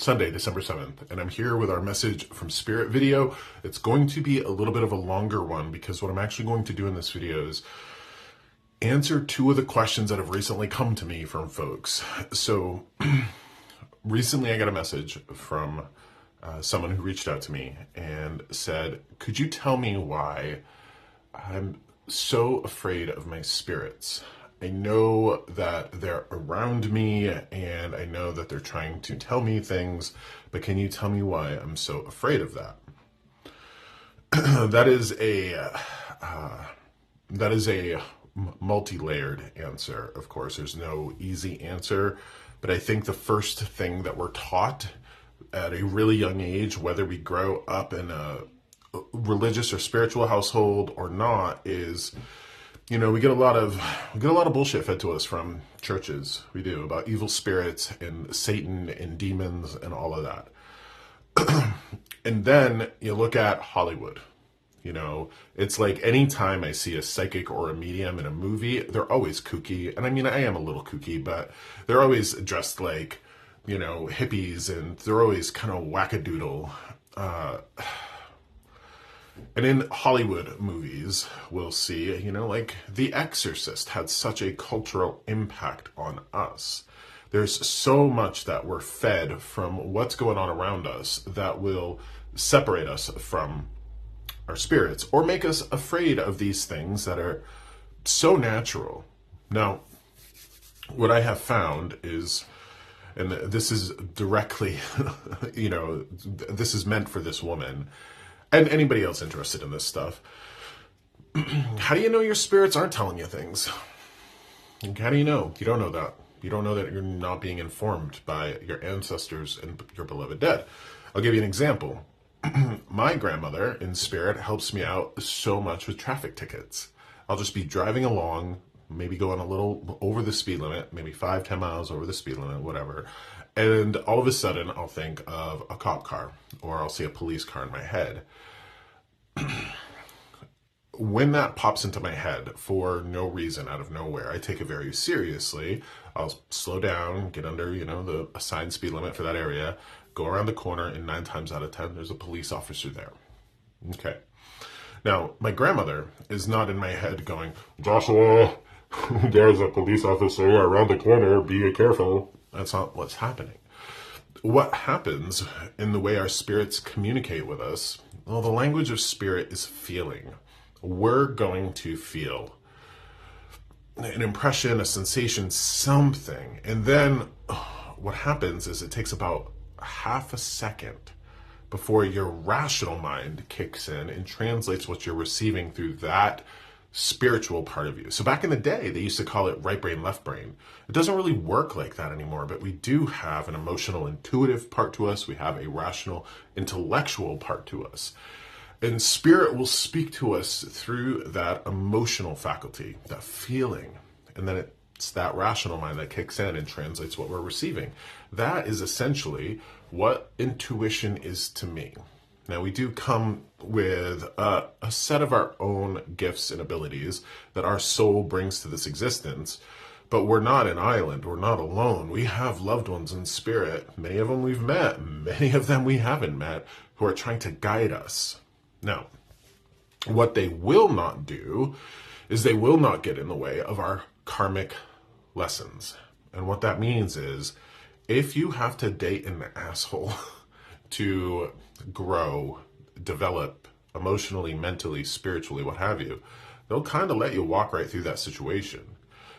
Sunday, December 7th, and I'm here with our message from Spirit video. It's going to be a little bit of a longer one because what I'm actually going to do in this video is answer two of the questions that have recently come to me from folks. So recently I got a message from someone who reached out to me and said, could you tell me why I'm so afraid of my spirits? I know that they're around me and I know that they're trying to tell me things, but can you tell me why I'm so afraid of that? That is a multi-layered answer. Of course, there's no easy answer, but I think the first thing that we're taught at a really young age, whether we grow up in a religious or spiritual household or not, is, you know, we get a lot of bullshit fed to us from churches. We do, about evil spirits and Satan and demons and all of that. And then you look at Hollywood. You know, it's like anytime I see a psychic or a medium in a movie, they're always kooky. And I mean, I am a little kooky, but they're always dressed like, you know, hippies, and they're always kind of wackadoodle. And in Hollywood movies, we'll see, you know, like The Exorcist had such a cultural impact on us. There's so much that we're fed from what's going on around us that will separate us from our spirits or make us afraid of these things that are so natural. Now, what I have found is, and this is directly, you know, this is meant for this woman and anybody else interested in this stuff. How do you know your spirits aren't telling you things? How do you know? You don't know that. You don't know that you're not being informed by your ancestors and your beloved dead. I'll give you an example. My grandmother in spirit helps me out so much with traffic tickets. I'll just be driving along, maybe going a little over the speed limit, maybe 5-10 miles over the speed limit, whatever. And all of a sudden I'll think of a cop car or I'll see a police car in my head. When that pops into my head for no reason, out of nowhere, I take it very seriously. I'll slow down, get under, you know, the assigned speed limit for that area, go around the corner, and 9 times out of 10, there's a police officer there. Okay. Now, my grandmother is not in my head going, Joshua, there's a police officer around the corner, be careful. That's not what's happening. What happens in the way our spirits communicate with us, well, the language of spirit is feeling. We're going to feel an impression, a sensation, something. And then what happens is it takes about half a second before your rational mind kicks in and translates what you're receiving through that spiritual part of you. So back in the day, they used to call it right brain, left brain. It doesn't really work like that anymore, but we do have an emotional, intuitive part to us. We have a rational, intellectual part to us. And spirit will speak to us through that emotional faculty, that feeling. And then it's that rational mind that kicks in and translates what we're receiving. That is essentially what intuition is to me. Now, we do come with a set of our own gifts and abilities that our soul brings to this existence, but we're not an island. We're not alone. We have loved ones in spirit. Many of them we've met, many of them we haven't met, who are trying to guide us. Now, what they will not do is they will not get in the way of our karmic lessons. And what that means is, if you have to date an asshole to grow, develop emotionally, mentally, spiritually, what have you, they'll kind of let you walk right through that situation.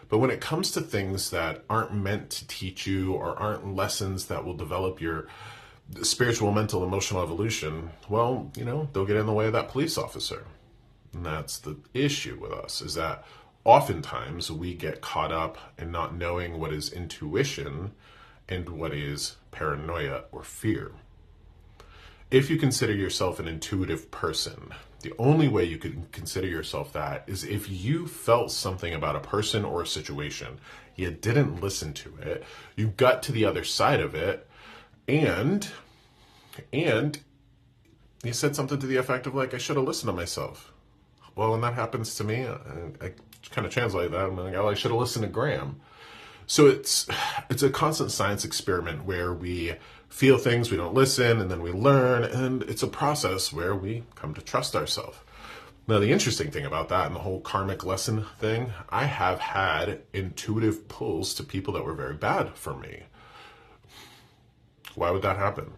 But when it comes to things that aren't meant to teach you or aren't lessons that will develop your spiritual, mental, emotional evolution, well, you know, they'll get in the way of that police officer. And that's the issue with us, is that oftentimes we get caught up in not knowing what is intuition and what is paranoia or fear. If you consider yourself an intuitive person, the only way you can consider yourself that is if you felt something about a person or a situation, you didn't listen to it, you got to the other side of it, and you said something to the effect of like, I should have listened to myself. Well, when that happens to me, I kind of translate that, I'm like, oh, I should have listened to Graham. So it's a constant science experiment where we feel things, we don't listen, and then we learn, and it's a process where we come to trust ourselves. Now, the interesting thing about that and the whole karmic lesson thing, I have had intuitive pulls to people that were very bad for me. Why would that happen?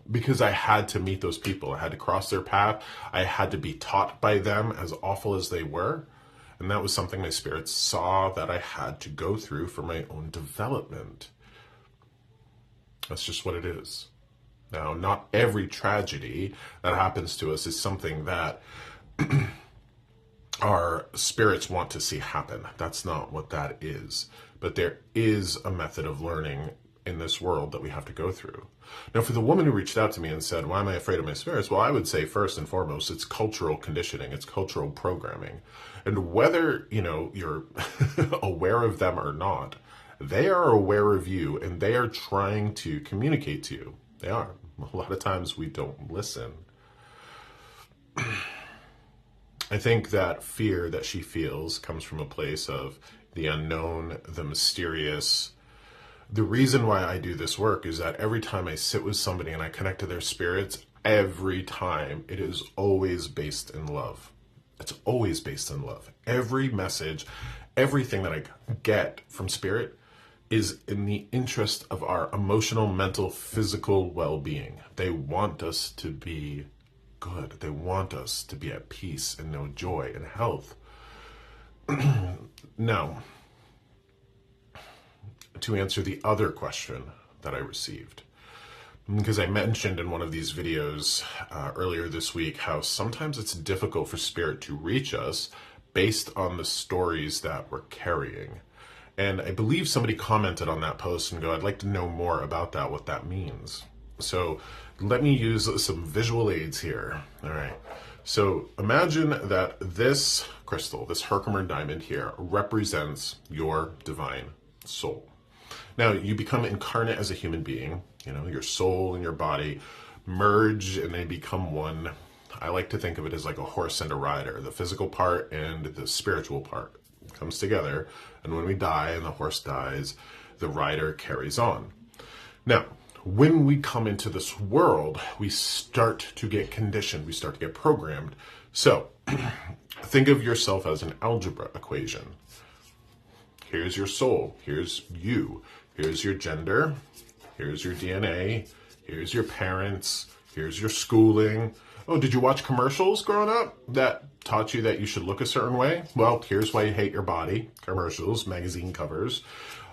Because I had to meet those people. I had to cross their path. I had to be taught by them, as awful as they were. And that was something my spirit saw that I had to go through for my own development. That's just what it is. Now, not every tragedy that happens to us is something that our spirits want to see happen. That's not what that is. But there is a method of learning in this world that we have to go through. Now, for the woman who reached out to me and said, why am I afraid of my spirits? Well, I would say first and foremost, it's cultural conditioning. It's cultural programming. And whether, you're aware of them or not, they are aware of you and they are trying to communicate to you. They are. A lot of times we don't listen. I think that fear that she feels comes from a place of the unknown, the mysterious. The reason why I do this work is that every time I sit with somebody and I connect to their spirits, every time it is always based in love. It's always based in love. Every message, everything that I get from spirit is in the interest of our emotional, mental, physical well-being. They want us to be good. They want us to be at peace and know joy and health. Now, to answer the other question that I received, because I mentioned in one of these videos earlier this week how sometimes it's difficult for spirit to reach us based on the stories that we're carrying. And I believe somebody commented on that post and I'd like to know more about that, what that means. So let me use some visual aids here. All right. So imagine that this crystal, this Herkimer diamond here, represents your divine soul. Now, you become incarnate as a human being. Your soul and your body merge and they become one. I like to think of it as like a horse and a rider. The physical part and the spiritual part comes together. And when we die and the horse dies, the rider carries on. Now, when we come into this world, we start to get conditioned. We start to get programmed. So think of yourself as an algebra equation. Here's your soul. Here's you. Here's your gender. Here's your DNA. Here's your parents. Here's your schooling. Oh, did you watch commercials growing up that taught you that you should look a certain way? Well, here's why you hate your body. Commercials, magazine covers.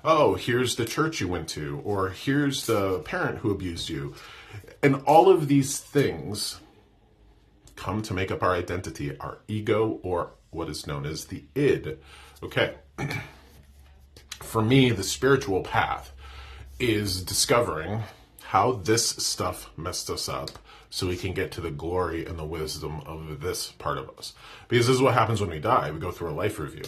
Oh, here's the church you went to, or here's the parent who abused you. And all of these things come to make up our identity, our ego, or what is known as the id. Okay. For me, the spiritual path is discovering how this stuff messed us up so we can get to the glory and the wisdom of this part of us. Because this is what happens when we die. We go through a life review.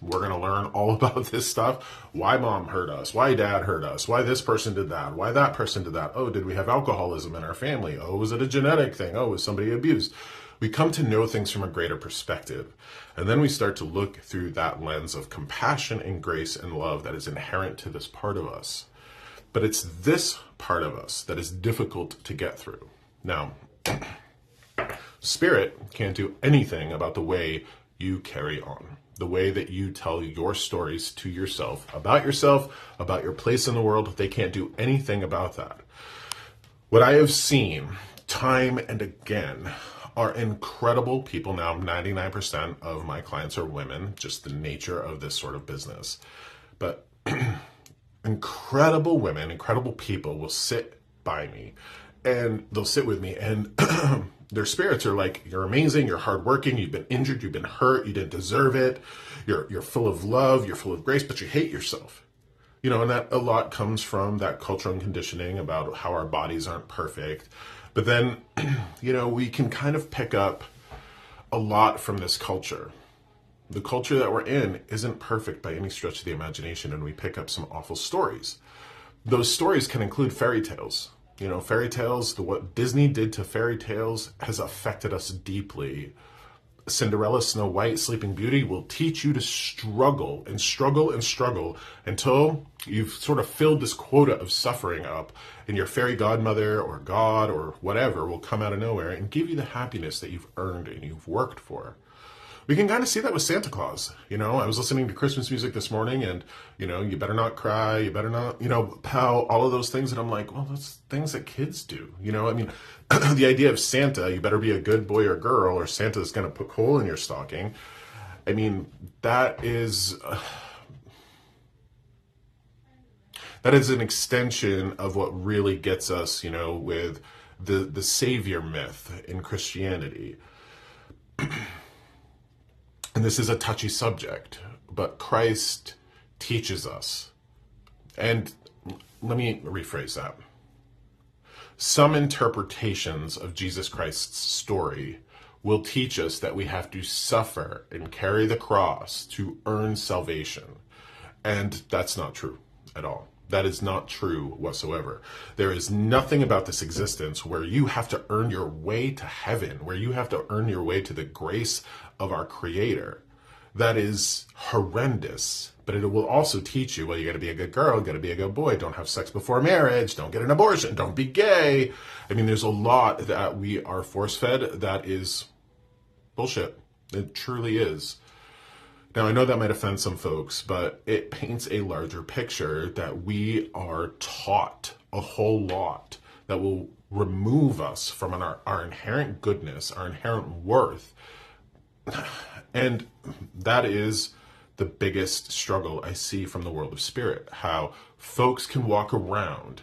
We're going to learn all about this stuff. Why mom hurt us. Why dad hurt us. Why this person did that. Why that person did that. Oh, did we have alcoholism in our family? Oh, was it a genetic thing? Oh, was somebody abused? We come to know things from a greater perspective. And then we start to look through that lens of compassion and grace and love that is inherent to this part of us. But it's this part of us that is difficult to get through. Now, spirit can't do anything about the way you carry on, the way that you tell your stories to yourself, about your place in the world. They can't do anything about that. What I have seen time and again are incredible people. Now, 99% of my clients are women, just the nature of this sort of business. But incredible women, incredible people will sit by me and they'll sit with me and their spirits are like, you're amazing, you're hardworking, you've been injured, you've been hurt, you didn't deserve it, you're full of love, you're full of grace, but you hate yourself. And that a lot comes from that cultural and conditioning about how our bodies aren't perfect. But then, we can kind of pick up a lot from this culture. The culture that we're in isn't perfect by any stretch of the imagination, and we pick up some awful stories. Those stories can include fairy tales. Fairy tales, what Disney did to fairy tales has affected us deeply Cinderella, Snow White, Sleeping Beauty will teach you to struggle and struggle and struggle until you've sort of filled this quota of suffering up, and your fairy godmother or God or whatever will come out of nowhere and give you the happiness that you've earned and you've worked for. We can kind of see that with Santa Claus. I was listening to Christmas music this morning, and, you better not cry, you better not, how all of those things. And I'm like, well, that's things that kids do. The idea of Santa, you better be a good boy or girl, or Santa's going to put coal in your stocking. That is an extension of what really gets us, with the savior myth in Christianity. And this is a touchy subject, but Christ teaches us. And let me rephrase that. Some interpretations of Jesus Christ's story will teach us that we have to suffer and carry the cross to earn salvation. And that's not true at all. That is not true whatsoever. There is nothing about this existence where you have to earn your way to heaven, where you have to earn your way to the grace of our Creator. That is horrendous. But it will also teach you, well, you got to be a good girl, you got to be a good boy, don't have sex before marriage, don't get an abortion, don't be gay. There's a lot that we are force-fed that is bullshit. It truly is. Now, I know that might offend some folks, but it paints a larger picture that we are taught a whole lot that will remove us from our inherent goodness, our inherent worth. And that is the biggest struggle I see from the world of spirit, how folks can walk around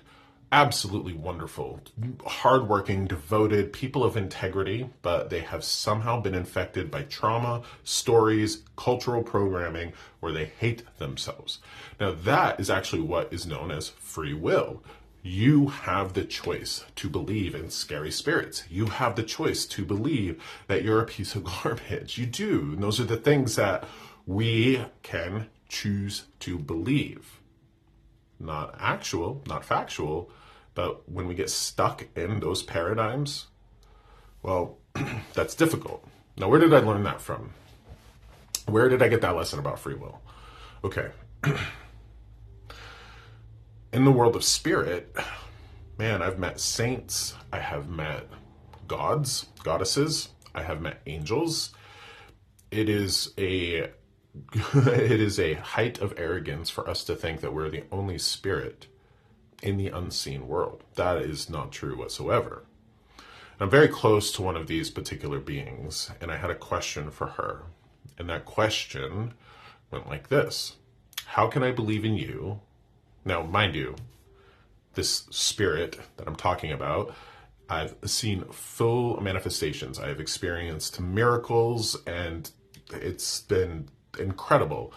absolutely wonderful, hardworking, devoted, people of integrity, but they have somehow been infected by trauma, stories, cultural programming, where they hate themselves. Now, that is actually what is known as free will. You have the choice to believe in scary spirits. You have the choice to believe that you're a piece of garbage. You do. And those are the things that we can choose to believe. Not actual, not factual, but when we get stuck in those paradigms, well, that's difficult. Now, where did I learn that from? Where did I get that lesson about free will? Okay. In the world of spirit, man, I've met saints, I have met gods, goddesses, I have met angels. It is a height of arrogance for us to think that we're the only spirit in the unseen world. That is not true whatsoever. And I'm very close to one of these particular beings, and I had a question for her. And that question went like this: how can I believe in you? Now, mind you, this spirit that I'm talking about, I've seen full manifestations. I have experienced miracles, and it's been incredible.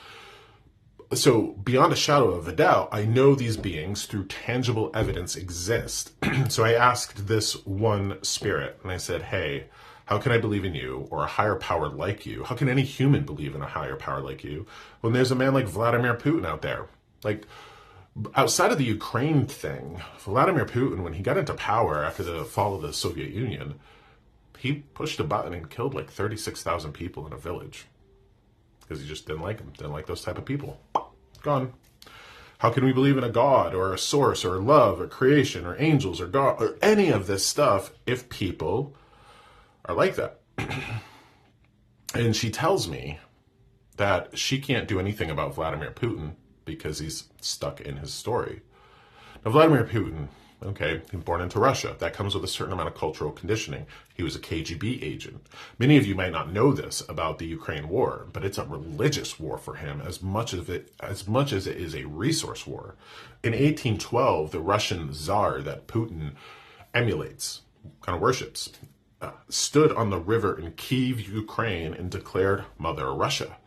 So beyond a shadow of a doubt, I know these beings through tangible evidence exist. So I asked this one spirit, and I said, hey, how can I believe in you or a higher power like you? How can any human believe in a higher power like you when there's a man like Vladimir Putin out there? Like, outside of the Ukraine thing, Vladimir Putin, when he got into power after the fall of the Soviet Union, he pushed a button and killed like 36,000 people in a village because he just didn't like them, didn't like those type of people. Gone. How can we believe in a God or a source or love or creation or angels or God or any of this stuff if people are like that? And she tells me that she can't do anything about Vladimir Putin because he's stuck in his story. Now, Vladimir Putin, okay, he was born into Russia. That comes with a certain amount of cultural conditioning. He was a KGB agent. Many of you might not know this about the Ukraine war, but it's a religious war for him as much as it is a resource war. In 1812, the Russian Tsar that Putin emulates, kind of worships, stood on the river in Kyiv, Ukraine, and declared Mother Russia.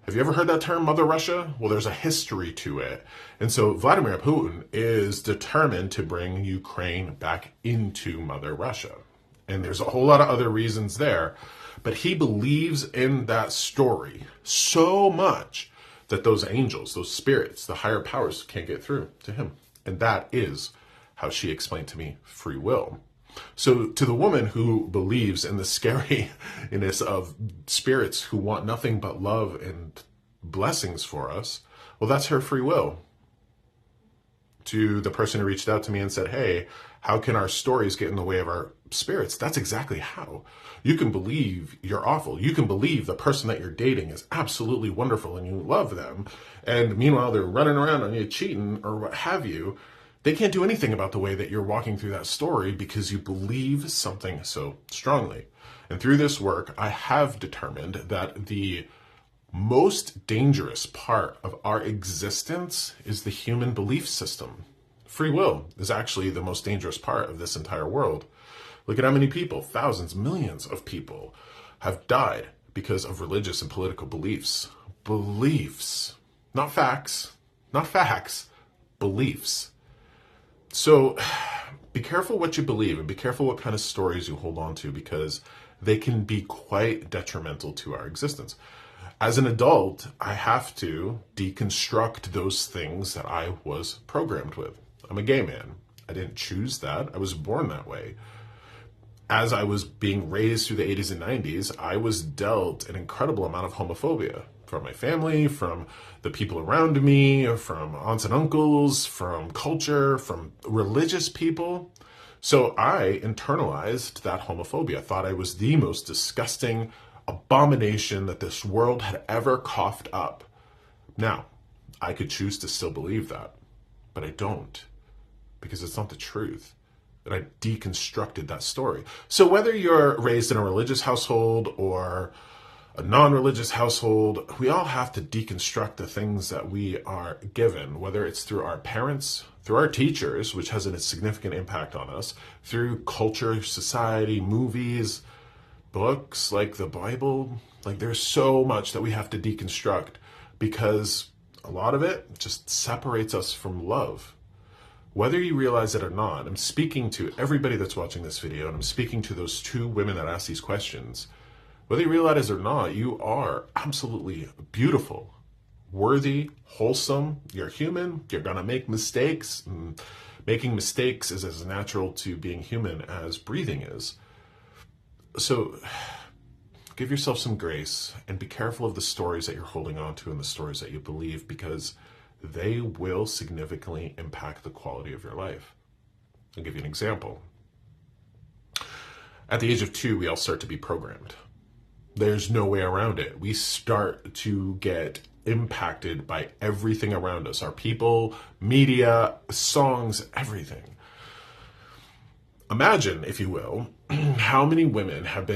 Have you ever heard that term, Mother Russia? Well, there's a history to it. And so Vladimir Putin is determined to bring Ukraine back into Mother Russia. And there's a whole lot of other reasons there. But he believes in that story so much that those angels, those spirits, the higher powers can't get through to him. And that is how she explained to me free will. So to the woman who believes in the scariness of spirits who want nothing but love and blessings for us, well, that's her free will. To the person who reached out to me and said, hey, how can our stories get in the way of our spirits? That's exactly how. You can believe you're awful. You can believe the person that you're dating is absolutely wonderful and you love them. And meanwhile, they're running around on you, cheating or what have you. They can't do anything about the way that you're walking through that story because you believe something so strongly. And through this work, I have determined that the most dangerous part of our existence is the human belief system. Free will is actually the most dangerous part of this entire world. Look at how many people, thousands, millions of people, have died because of religious and political beliefs. Beliefs. Not facts. Not facts. Beliefs. So be careful what you believe and be careful what kind of stories you hold on to because they can be quite detrimental to our existence. As an adult, I have to deconstruct those things that I was programmed with. I'm a gay man. I didn't choose that. I was born that way. As I was being raised through the 80s and 90s, I was dealt an incredible amount of homophobia from my family, from the people around me, from aunts and uncles, from culture, from religious people. So I internalized that homophobia. I thought I was the most disgusting abomination that this world had ever coughed up. Now, I could choose to still believe that, but I don't, because it's not the truth. And I deconstructed that story. So whether you're raised in a religious household or a non-religious household, we all have to deconstruct the things that we are given, whether it's through our parents, through our teachers, which has a significant impact on us, through culture, society, movies, books like the Bible. Like there's so much that we have to deconstruct because a lot of it just separates us from love. Whether you realize it or not, I'm speaking to everybody that's watching this video, and I'm speaking to those two women that asked these questions. Whether you realize it or not, you are absolutely beautiful, worthy, wholesome. You're human. You're going to make mistakes. And making mistakes is as natural to being human as breathing is. So give yourself some grace and be careful of the stories that you're holding on to and the stories that you believe, because they will significantly impact the quality of your life. I'll give you an example. At the age of 2, we all start to be programmed. There's no way around it. We start to get impacted by everything around us, our people, media, songs, everything. Imagine, if you will, how many women have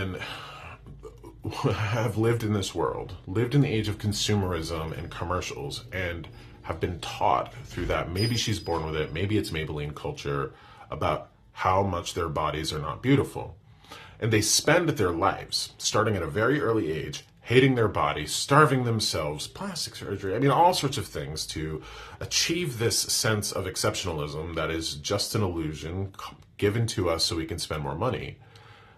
lived in this world, lived in the age of consumerism and commercials, and have been taught through that. Maybe she's born with it, maybe it's Maybelline culture, about how much their bodies are not beautiful. And they spend their lives, starting at a very early age, hating their body, starving themselves, plastic surgery, all sorts of things to achieve this sense of exceptionalism that is just an illusion given to us so we can spend more money.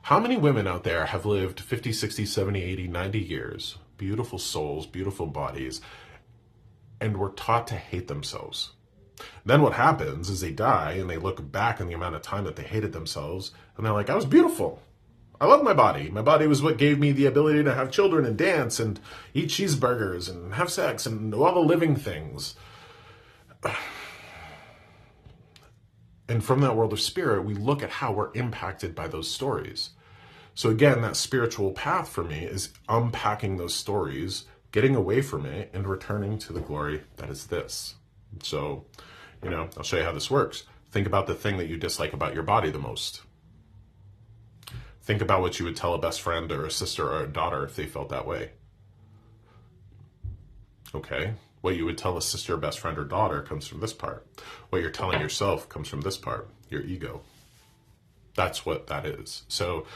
How many women out there have lived 50, 60, 70, 80, 90 years, beautiful souls, beautiful bodies, and were taught to hate themselves? Then what happens is they die and they look back on the amount of time that they hated themselves and they're like, I was beautiful. I love my body. My body was what gave me the ability to have children and dance and eat cheeseburgers and have sex and all the living things. And from that world of spirit, we look at how we're impacted by those stories. So again, that spiritual path for me is unpacking those stories, getting away from it, and returning to the glory that is this. So, I'll show you how this works. Think about the thing that you dislike about your body the most. Think about what you would tell a best friend or a sister or a daughter if they felt that way. Okay, what you would tell a sister, best friend, or daughter comes from this part. What you're telling yourself comes from this part, your ego. That's what that is. So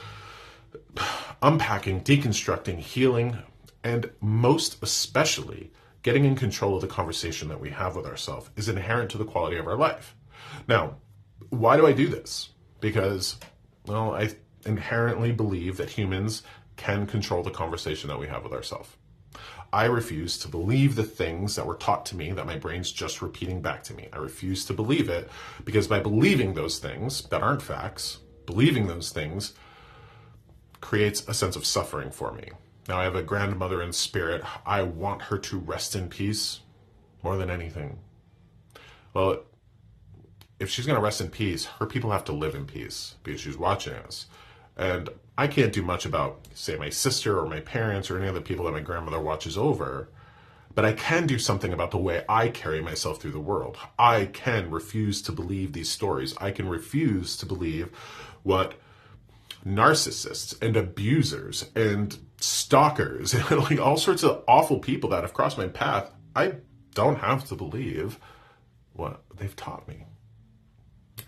unpacking, deconstructing, healing, and most especially getting in control of the conversation that we have with ourselves is inherent to the quality of our life. Now, why do I do this? Because, I inherently believe that humans can control the conversation that we have with ourselves. I refuse to believe the things that were taught to me that my brain's just repeating back to me. I refuse to believe it because by believing those things that aren't facts, believing those things creates a sense of suffering for me. Now, I have a grandmother in spirit. I want her to rest in peace more than anything. Well, if she's going to rest in peace, her people have to live in peace because she's watching us. And I can't do much about, say, my sister or my parents or any other people that my grandmother watches over, but I can do something about the way I carry myself through the world. I can refuse to believe these stories. I can refuse to believe what narcissists and abusers and stalkers and like all sorts of awful people that have crossed my path. I don't have to believe what they've taught me.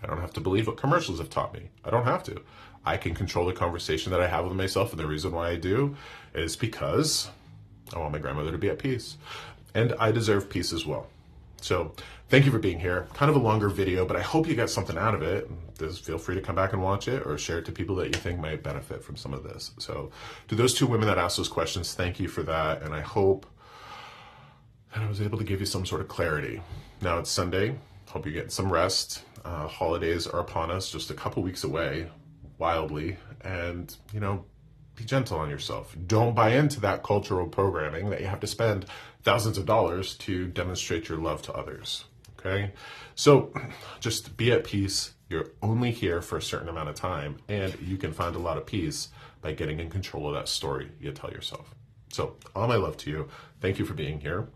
I don't have to believe what commercials have taught me. I don't have to. I can control the conversation that I have with myself, and the reason why I do is because I want my grandmother to be at peace. And I deserve peace as well. So thank you for being here. Kind of a longer video, but I hope you got something out of it. Just feel free to come back and watch it or share it to people that you think might benefit from some of this. So to those two women that asked those questions, thank you for that. And I hope that I was able to give you some sort of clarity. Now it's Sunday. Hope you get some rest. Holidays are upon us, just a couple weeks away, wildly. And, you know, be gentle on yourself. Don't buy into that cultural programming that you have to spend thousands of dollars to demonstrate your love to others. Okay? So just be at peace. You're only here for a certain amount of time, and you can find a lot of peace by getting in control of that story you tell yourself. So all my love to you. Thank you for being here.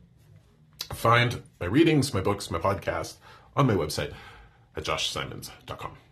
Find my readings, my books, my podcast on my website at joshsimons.com.